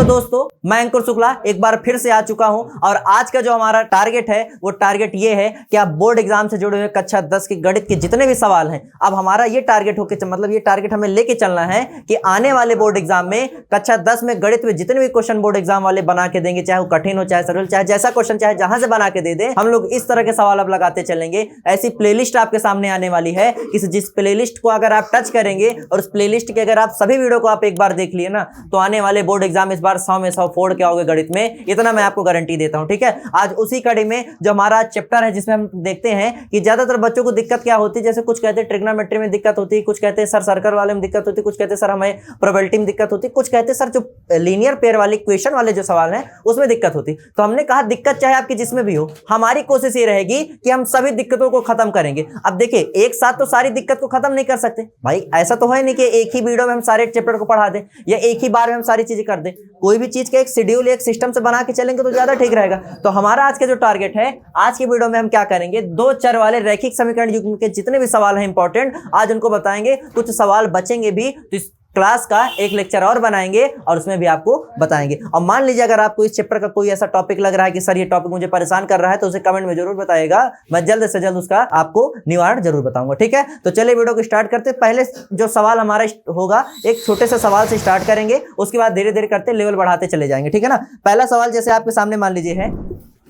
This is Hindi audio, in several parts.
हेलो दोस्तों, मैं अंकुर शुक्ला एक बार फिर से आ चुका हूं और आज का जो हमारा टारगेट है वो टारगेट ये है कि आप बोर्ड एग्जाम से जुड़े हुए कक्षा 10 के गणित के जितने भी सवाल हैं, अब हमारा ये टारगेट होकर मतलब ये टारगेट हमें लेके चलना है कि आने वाले बोर्ड एग्जाम में कक्षा 10 में गणित में जितने भी क्वेश्चन बोर्ड एग्जाम वाले बना के देंगे, चाहे वो कठिन हो चाहे सरल, चाहे जैसा क्वेश्चन चाहे जहां से बना के दे दे, हम लोग इस तरह के सवाल अब लगाते चलेंगे। ऐसी प्लेलिस्ट आपके सामने आने वाली है कि जिस प्लेलिस्ट को अगर आप टच करेंगे और उस प्लेलिस्ट के अगर आप सभी वीडियो को आप एक बार देख लिए ना, तो आने वाले बोर्ड एग्जाम इस बार 100 में 100 फोड़ के आओगे गणित में, इतना मैं आपको गारंटी देता हूं। ठीक है, आज उसी कड़ी में जो हमारा चैप्टर है जिसमें हम देखते हैं कि ज्यादातर बच्चों को दिक्कत क्या होती है, जैसे कुछ कहते हैं ट्रिग्नोमेट्री में दिक्कत होती है, कुछ कहते हैं सर सर्कल वाले में दिक्कत होती है, कुछ कहते हैं सर हमें प्रोबेबिलिटी में दिक्कत होती है, कुछ कहते हैं सर जो लीनियर पेयर वाले इक्वेशन वाले जो सवाल हैं उसमें दिक्कत होती। तो हमने कहा दिक्कत चाहे आपकी जिसमें भी हो, हमारी कोशिश ये रहेगी कि हम सभी दिक्कतों को खत्म करेंगे। अब देखिए, एक साथ तो सारी दिक्कत को खत्म नहीं कर सकते भाई, ऐसा तो है नहीं कि एक ही वीडियो में हम सारे चैप्टर को पढ़ा दें या एक ही बार में हम सारी चीजें कर दें। कोई भी चीज का एक शेड्यूल एक सिस्टम से बना के चलेंगे तो ज्यादा ठीक रहेगा। तो हमारा आज का जो टारगेट है, आज की वीडियो में हम क्या करेंगे, दो चर वाले रैखिक समीकरण युग्म के जितने भी सवाल हैं इंपॉर्टेंट, आज उनको बताएंगे। कुछ सवाल बचेंगे भी तो इस क्लास का एक लेक्चर और बनाएंगे और उसमें भी आपको बताएंगे। और मान लीजिए अगर आपको इस चैप्टर का कोई ऐसा टॉपिक लग रहा है कि सर ये टॉपिक मुझे परेशान कर रहा है, तो उसे कमेंट में जरूर बताइएगा, मैं जल्द से जल्द उसका आपको निवारण जरूर बताऊंगा। ठीक है, तो चलिए वीडियो को स्टार्ट करते। पहले जो सवाल हमारा होगा, एक छोटे से सवाल से स्टार्ट करेंगे, उसके बाद धीरे धीरे करते लेवल बढ़ाते चले जाएंगे। ठीक है ना। पहला सवाल जैसे आपके सामने मान लीजिए है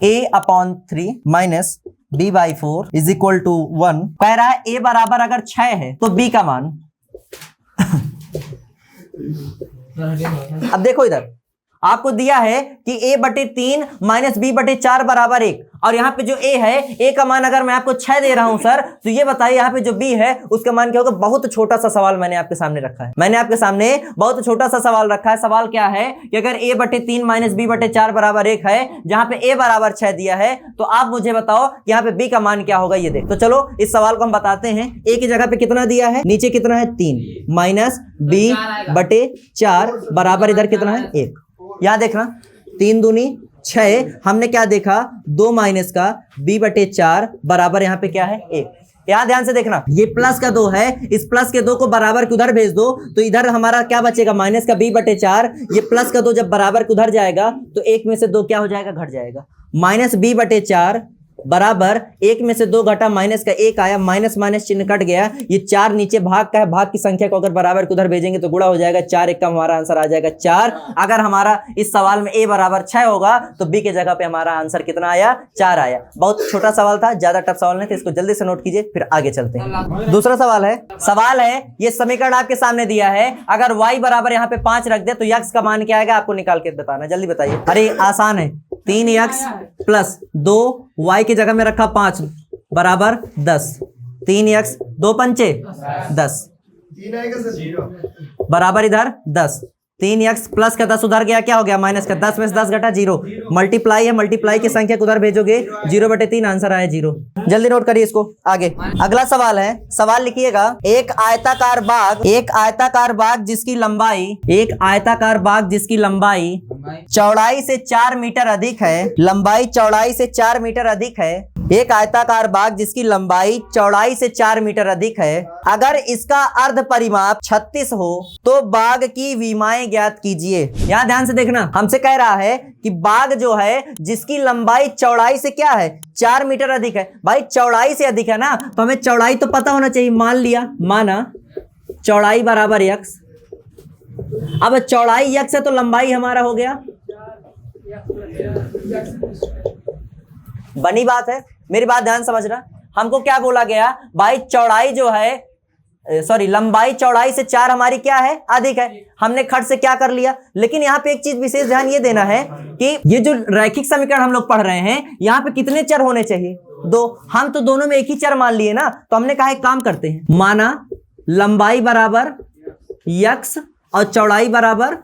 a/3 minus b/4 is equal to 1। कह रहा है a बराबर अगर 6 है तो b का मान अब देखो इधर आपको दिया है कि a/3 माइनस b/4 बराबर 1, और यहाँ पे जो a है, a का मान अगर मैं आपको 6 दे रहा हूं सर, तो ये बताइए यहाँ पे जो b है उसका मान क्या होगा। बहुत छोटा सा सवाल मैंने आपके सामने रखा है, मैंने आपके सामने बहुत छोटा सा सवाल रखा है। सवाल क्या है कि अगर a/3 माइनस b/4 बराबर 1 है, जहां पे a बराबर 6 दिया है, तो आप मुझे बताओ यहाँ पे b का मान क्या होगा। ये देख, तो चलो इस सवाल को हम बताते हैं। a की जगह पे कितना दिया है, नीचे कितना है 3 माइनस b/4 बराबर इधर कितना है 1। यहां देखना 3 दूनी 6, हमने क्या देखा 2 माइनस का b/4 बराबर यहाँ पे क्या है 1। यहां ध्यान से देखना, ये प्लस का 2 है, इस प्लस के 2 को बराबर के उधर भेज दो तो इधर हमारा क्या बचेगा, माइनस का b/4। ये प्लस का 2 जब बराबर के उधर जाएगा तो 1 में से 2 क्या हो जाएगा, घट जाएगा। माइनस b/4 बराबर 1 में से 2 घटा, माइनस का 1 आया, माइनस माइनस चिन्ह कट गया। ये 4 नीचे भाग का है, भाग की संख्या को अगर बराबर को उधर भेजेंगे तो गुणा हो जाएगा। 4 1 का हमारा आंसर आ जाएगा 4। अगर हमारा इस सवाल में a बराबर 6 होगा तो b के जगह पे हमारा आंसर कितना आया, 4 आया। बहुत छोटा सवाल था, ज्यादा टफ सवाल नहीं था, इसको जल्दी से नोट कीजिए फिर आगे चलते हैं। दूसरा सवाल है ये समीकरण आपके सामने दिया है, अगर y बराबर यहाँ पे 5 रख दे तो x का मान क्या आएगा, आपको निकाल के बताना, जल्दी बताइए। अरे आसान है, 3x प्लस 2y की जगह में रखा 5 बराबर 10। 3x 2 पंचे 10 बराबर इधर 10। 3x प्लस का 10 उधर गया, क्या हो गया माइनस का 10 में से 10 घटा 0। मल्टीप्लाई है, मल्टीप्लाई की संख्या को उधर भेजोगे 0/3 आंसर आया 0। जल्दी नोट करिए इसको आगे। अगला सवाल है, सवाल लिखिएगा, एक आयताकार बाग जिसकी लंबाई चौड़ाई से 4 मीटर अधिक है, लंबाई चौड़ाई से 4 मीटर अधिक है। एक आयताकार बाग जिसकी लंबाई चौड़ाई से 4 मीटर अधिक है, अगर इसका अर्ध परिमाप 36 हो तो बाग की विमाएं ज्ञात कीजिए। यहां ध्यान से देखना, हमसे कह रहा है कि बाग जो है जिसकी लंबाई चौड़ाई से क्या है 4 मीटर अधिक है। भाई चौड़ाई से अधिक है ना, तो हमें चौड़ाई तो पता होना चाहिए। मान लिया, माना चौड़ाई बराबर x, अब चौड़ाई x है तो लंबाई हमारा हो गया, बनी बात है। मेरी बात ध्यान समझना, हमको क्या बोला गया भाई, चौड़ाई जो है लंबाई चौड़ाई से 4 हमारी क्या है, अधिक है। हमने खट से क्या कर लिया, लेकिन यहाँ पे एक चीज विशेष ध्यान ये देना है कि ये जो रैखिक समीकरण हम लोग पढ़ रहे हैं, यहाँ पे कितने चर होने चाहिए, 2। हम तो दोनों में एक ही चर मान लिए ना, तो हमने कहा एक काम करते हैं, माना लंबाई बराबर x और चौड़ाई बराबर,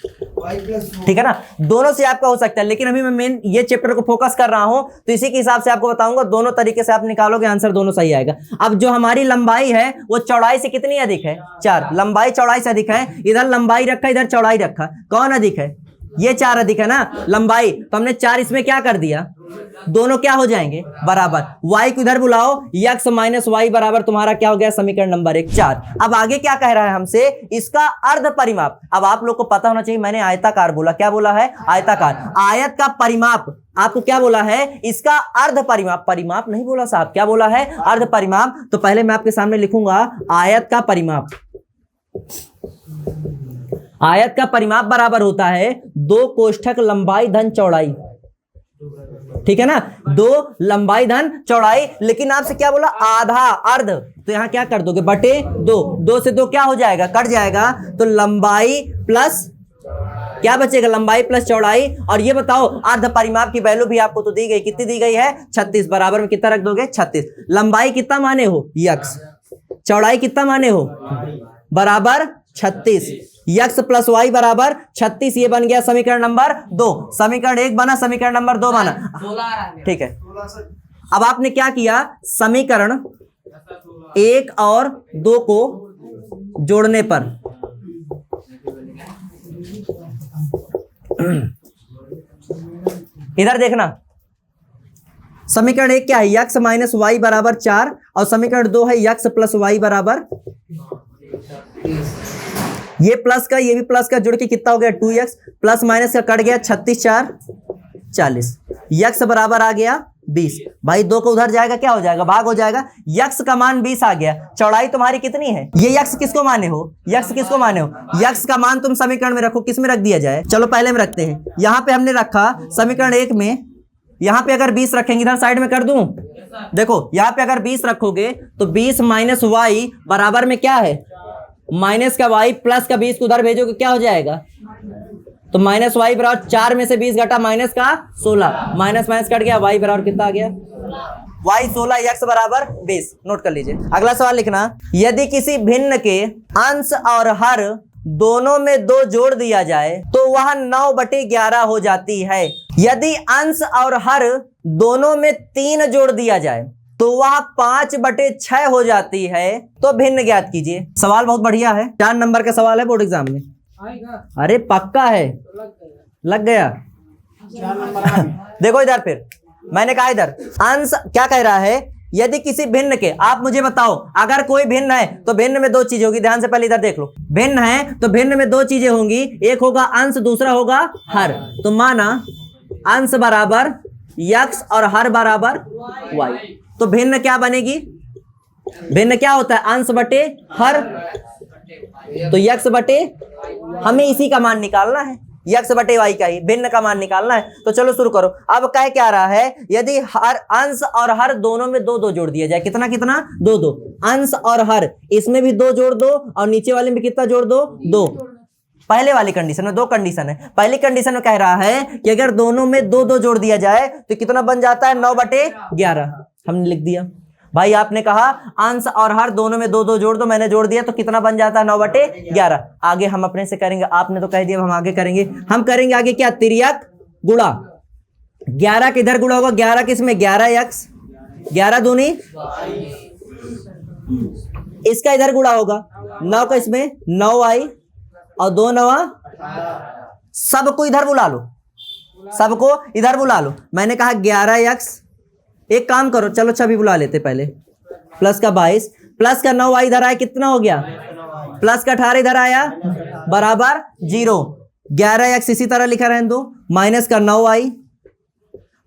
ठीक है ना, दोनों से आपका हो सकता है, लेकिन अभी मैं मेन ये चैप्टर को फोकस कर रहा हूं तो इसी के हिसाब से आपको बताऊंगा। दोनों तरीके से आप निकालोगे, आंसर दोनों सही आएगा। अब जो हमारी लंबाई है वो चौड़ाई से कितनी अधिक है, 4। लंबाई चौड़ाई से अधिक है, इधर लंबाई रखा इधर चौड़ाई रखा, कौन अधिक है, ये 4 अधिक है ना लंबाई, तो हमने 4 इसमें क्या कर दिया, दोनों क्या हो जाएंगे बराबर। y को इधर बुलाओ, x माइनस वाई बराबर तुम्हारा क्या हो गया, समीकरण नंबर 1 4। अब आगे क्या कह रहा है हमसे, इसका अर्ध परिमाप। अब आप लोग को पता होना चाहिए, मैंने आयताकार बोला, क्या बोला है, आयताकार। आयत का परिमाप आपको क्या बोला है, इसका अर्ध परिमाप, परिमाप नहीं बोला साहब, क्या बोला है, अर्ध परिमाप। तो पहले मैं आपके सामने लिखूंगा आयत का परिमाप। आयत का परिमाप बराबर होता है 2 कोष्ठक लंबाई धन चौड़ाई, ठीक है ना, 2 लंबाई धन चौड़ाई। लेकिन आपसे क्या बोला, आधा, अर्ध, तो यहां क्या कर दोगे, बटे 2, 2 से 2 क्या हो जाएगा, कट जाएगा, तो लंबाई प्लस क्या बचेगा, लंबाई प्लस चौड़ाई। और ये बताओ अर्ध परिमाप की वैल्यू भी आपको तो दी गई, कितनी दी गई है, 36, बराबर में कितना रख दोगे, 36। लंबाई कितना माने हो, x, चौड़ाई कितना माने हो, बराबर 36, x प्लस वाई बराबर 36। ये बन गया समीकरण नंबर 2। समीकरण 1 बना, समीकरण नंबर 2 बना, ठीक है। अब आपने क्या किया, समीकरण 1 और 2 को जोड़ने पर इधर देखना, समीकरण 1 क्या है, x माइनस वाई बराबर 4, और समीकरण 2 है x प्लस वाई बराबर, ये प्लस का ये भी प्लस का जुड़ के कितना हो गया, 2x, प्लस माइनस का कट गया, 36 4 40, x बराबर आ गया 20। भाई 2 को उधर जाएगा, क्या हो जाएगा, भाग हो जाएगा, x का मान 20 आ गया। चौड़ाई तुम्हारी कितनी है, ये x किसको माने हो, x किसको माने हो, x का मान तुम समीकरण में रखो, किस में रख दिया जाए, चलो पहले में रखते हैं। यहां पे हमने रखा समीकरण 1 में, यहां पे अगर 20 रखेंगे, इधर साइड में कर दूं, देखो यहां पे अगर 20 रखोगे तो 20 माइनस वाई बराबर में क्या है, माइनस का y प्लस का 20 को उधर भेजोगे क्या हो जाएगा, तो माइनस वाई बराबर 4 में से 20 घटा माइनस का 16, माइनस माइनस कट गया, y बराबर कितना आ गया, y 16, x बराबर 20। नोट कर लीजिए। अगला सवाल लिखना, यदि किसी भिन्न के अंश और हर दोनों में 2 जोड़ दिया जाए तो वह 9/11 हो जाती है। यदि अंश और हर दोनों में 3 जोड़ दिया जाए तो वह 5/6 हो जाती है, तो भिन्न ज्ञात कीजिए। सवाल बहुत बढ़िया है, 4 नंबर का सवाल है बोर्ड एग्जाम में। अरे पक्का है, लग गया, 4 नंबर। देखो इधर, फिर मैंने कहा इधर अंश क्या कह रहा है, यदि किसी भिन्न के, आप मुझे बताओ अगर कोई भिन्न है तो भिन्न में 2 चीजें होगी, ध्यान से पहले इधर देख लो, भिन्न है तो भिन्न में 2 चीजें होंगी, एक होगा अंश, दूसरा होगा हर। तो माना अंश बराबर x और हर बराबर y, तो भिन्न क्या बनेगी, भिन्न क्या होता है, अंश बटे हर, तो x बटे, हमें इसी का मान निकालना है, x बटे y का ही भिन्न का मान निकालना है। तो चलो शुरू करो। अब कह क्या रहा है, यदि हर अंश और हर दोनों में 2 2 जोड़ दिया जाए, कितना कितना, 2 2, अंश और हर, इसमें भी 2 जोड़ दो और नीचे वाले में कितना जोड़ दो, 2। पहले वाली कंडीशन में 2 कंडीशन है। पहली कंडीशन में कह रहा है कि अगर दोनों में 2 2 जोड़ दिया जाए तो कितना बन जाता है, 9/11। हमने लिख दिया। भाई आपने कहा अंश और हर दोनों में 2 2 जोड़ दो, मैंने जोड़ दिया, तो कितना बन जाता है, 9/11। आगे हम अपने से करेंगे, आपने तो कह दिया, हम आगे करेंगे। हम करेंगे आगे क्या, तिर्यक गुणा, 11 किधर गुणा होगा, 11 किसमें, 11x, 11 दूनी, इसका इधर गुणा होगा, 9 का इसमें 9y, और 2 9 सबको इधर बुला लो, सबको इधर बुला लो। मैंने कहा 11x, एक काम करो, चलो छवि बुला लेते पहले, प्लस का 22, प्लस का 9y इधर आया, कितना हो गया, प्लस का 18 इधर आया, बराबर 0। 11x इसी तरह लिखा रहने दो, माइनस का 9y,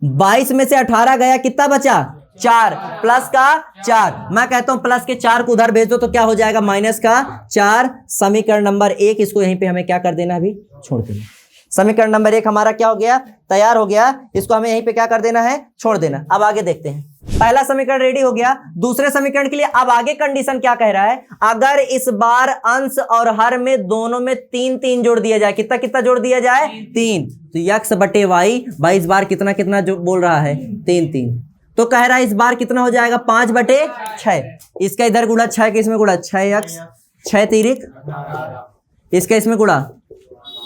22 में से 18 गया, कितना बचा, 4, प्लस का 4। मैं कहता हूं प्लस के 4 को उधर भेज दो तो क्या हो जाएगा, माइनस का 4। समीकरण नंबर 1, इसको यहीं पे हमें क्या कर देना, अभी छोड़ देना। समीकरण नंबर 1 हमारा क्या हो गया, तैयार हो गया, इसको हमें यहीं पे क्या कर देना है, छोड़ देना। अब आगे देखते हैं, पहला समीकरण रेडी हो गया। दूसरे समीकरण के लिए अब आगे कंडीशन क्या कह रहा है, अगर इस बार अंश और हर में दोनों में 3 3 जोड़ दिया जाए, कितना कितना जोड़ दिया जाए, 3, तो x बटे वाई, भाई इस बार कितना कितना जो बोल रहा है, 3 3, तो कह रहा है इस बार कितना हो जाएगा, 5/6। इसका इधर गुणा 6 के इसमें गुणा, 6x, 6 तिरिक, इसका इसमें गुणा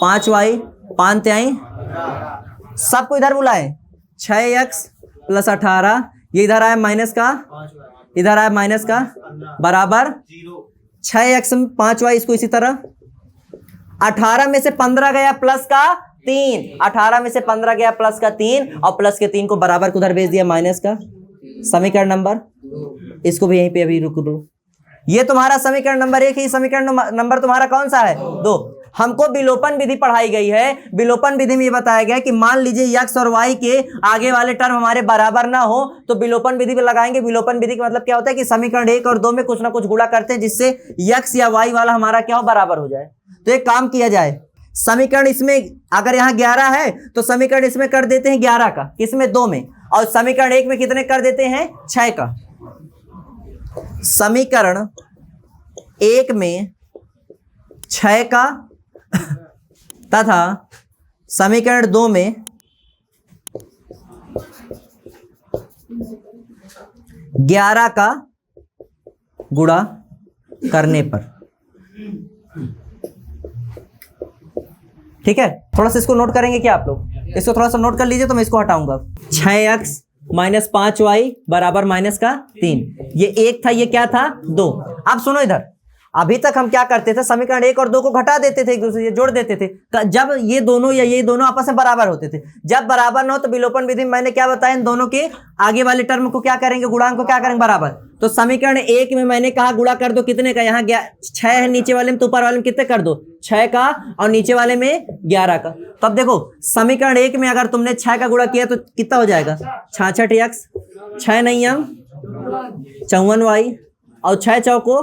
5y, 5 त्याई, सबको इधर बुलाए, 6x प्लस 18, ये इधर आया माइनस का, इधर आया माइनस का, बराबर 6x 5y, इसको इसी तरह 18 में से 15 गया, प्लस का 3, 18 में से 15 गया प्लस का 3 और प्लस के 3 को बराबर को उधर भेज दिया माइनस का। समीकरण नंबर, इसको भी यहीं पे अभी रुक दो। ये तुम्हारा समीकरण नंबर 1 है, समीकरण नंबर तुम्हारा कौन सा है 2। हमको विलोपन विधि पढ़ाई गई है। विलोपन विधि में ये बताया गया कि मान लीजिए x और y के आगे वाले टर्म हमारे बराबर ना हो तो विलोपन विधि पे लगाएंगे। विलोपन विधि का मतलब क्या होता है कि समीकरण 1 और 2 में कुछ ना कुछ गुणा करते हैं जिससे x या y वाला हमारा क्या हो बराबर हो जाए। तो एक काम किया जाए, समीकरण इसमें अगर यहाँ 11 है तो समीकरण इसमें कर देते हैं 11 का, किसमें 2 में, और समीकरण 1 में कितने कर देते हैं 6 का। समीकरण 1 में 6 का तथा समीकरण 2 में 11 का गुणा करने पर। ठीक है, थोड़ा सा इसको नोट करेंगे क्या आप लोग? इसको थोड़ा सा नोट कर लीजिए तो मैं इसको हटाऊंगा। 6x माइनस 5y बराबर माइनस का 3। ये 1 था, ये क्या था 2। अब सुनो इधर, अभी तक हम क्या करते थे, समीकरण 1 और 2 को घटा देते थे, एक दूसरे से जोड़ देते थे जब ये दोनों या ये दोनों आपस में बराबर होते थे। जब बराबर ना हो तो विलोपन विधि में मैंने क्या बताया, इन दोनों के आगे वाले टर्म को क्या करेंगे, गुणांक को क्या करेंगे बराबर। तो समीकरण 1 में मैंने कहा गुणा कर दो कितने का, यहाँ 6 है नीचे वाले में तो ऊपर वाले में कितने कर दो 6 का, और नीचे वाले में 11 का। तब देखो समीकरण 1 में अगर तुमने 6 का गुणा किया तो कितना हो जाएगा 66x, 6 नहीं हम 54y, और 6 चौको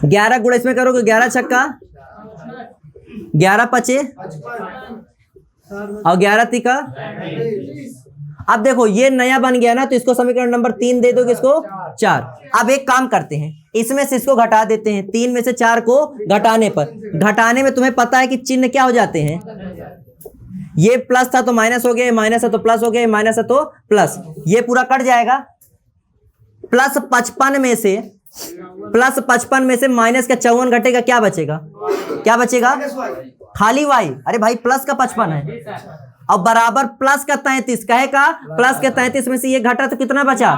11 गुणा इसमें करोगे 11 छक्का 11 पचे और 11 तिका। अब देखो ये नया बन गया ना, तो इसको समीकरण नंबर 3 दे दोगे, इसको 4। अब एक काम करते हैं, इसमें से इसको घटा देते हैं। 3 में से 4 को घटाने पर, घटाने में तुम्हें पता है कि चिन्ह क्या हो जाते हैं, ये प्लस था तो माइनस हो गया, माइनस है तो प्लस हो गया, माइनस है तो प्लस, ये पूरा कट जाएगा। प्लस 55 में से माइनस का 54 घटेगा, क्या बचेगा, क्या बचेगा खाली y। अरे भाई प्लस का 55 है और बराबर प्लस का 33, कहे का प्लस के 33 में से ये घटा तो कितना बचा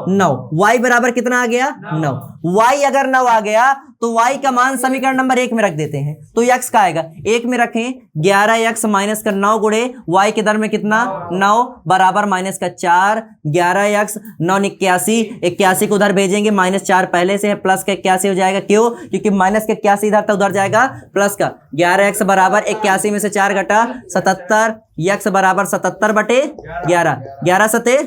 9। y बराबर कितना आ गया 9। y अगर 9 आ गया तो y का मान समीकरण नंबर 1 में रख देते हैं, तो x का आएगा 1 में रखें 11x माइनस का 9 गुणे y के दर में कितना 9 बराबर माइनस का 4, 11x 9 81, 81 को उधर भेजेंगे, माइनस 4 पहले से है, प्लस का 81 हो जाएगा। क्यों? क्योंकि माइनस का 81 इधर था, उधर जाएगा प्लस का। 11x बराबर 81 में से 4 घटा 77, x बराबर 77 बटे 11, 11 सते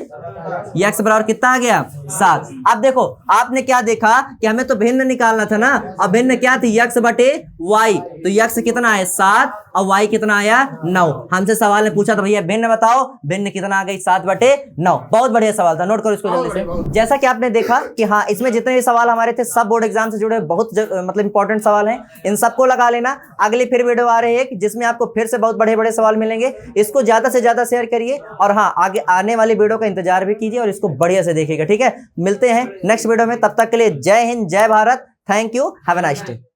x बराबर कितना आ गया 7। अब देखो आपने क्या देखा कि हमें तो भिन्न निकालना था ना, अब भिन्न क्या थी x बटे y, तो x कितना है 7 और y कितना आया 9। हमसे सवाल ने पूछा तो भैया भिन्न बताओ, भिन्न कितना आ गई 7 बटे 9। बहुत बढ़िया सवाल था, नोट करो इसको जल्दी से। जैसा कि आपने देखा कि हाँ इसमें जितने भी सवाल हमारे थे सब बोर्ड एग्जाम से जुड़े बहुत मतलब इंपॉर्टेंट सवाल हैं, इन सबको लगा लेना। अगली फिर वीडियो आ रही है जिसमें आपको फिर से बहुत बड़े बड़े सवाल मिलेंगे। इसको ज्यादा से ज्यादा शेयर करिए और हाँ आगे आने वाली वीडियो का इंतजार भी कीजिए और इसको बढ़िया से देखिएगा। ठीक है, मिलते हैं नेक्स्ट वीडियो में, तब तक के लिए जय हिंद, जय Bharat, thank you, have a nice day.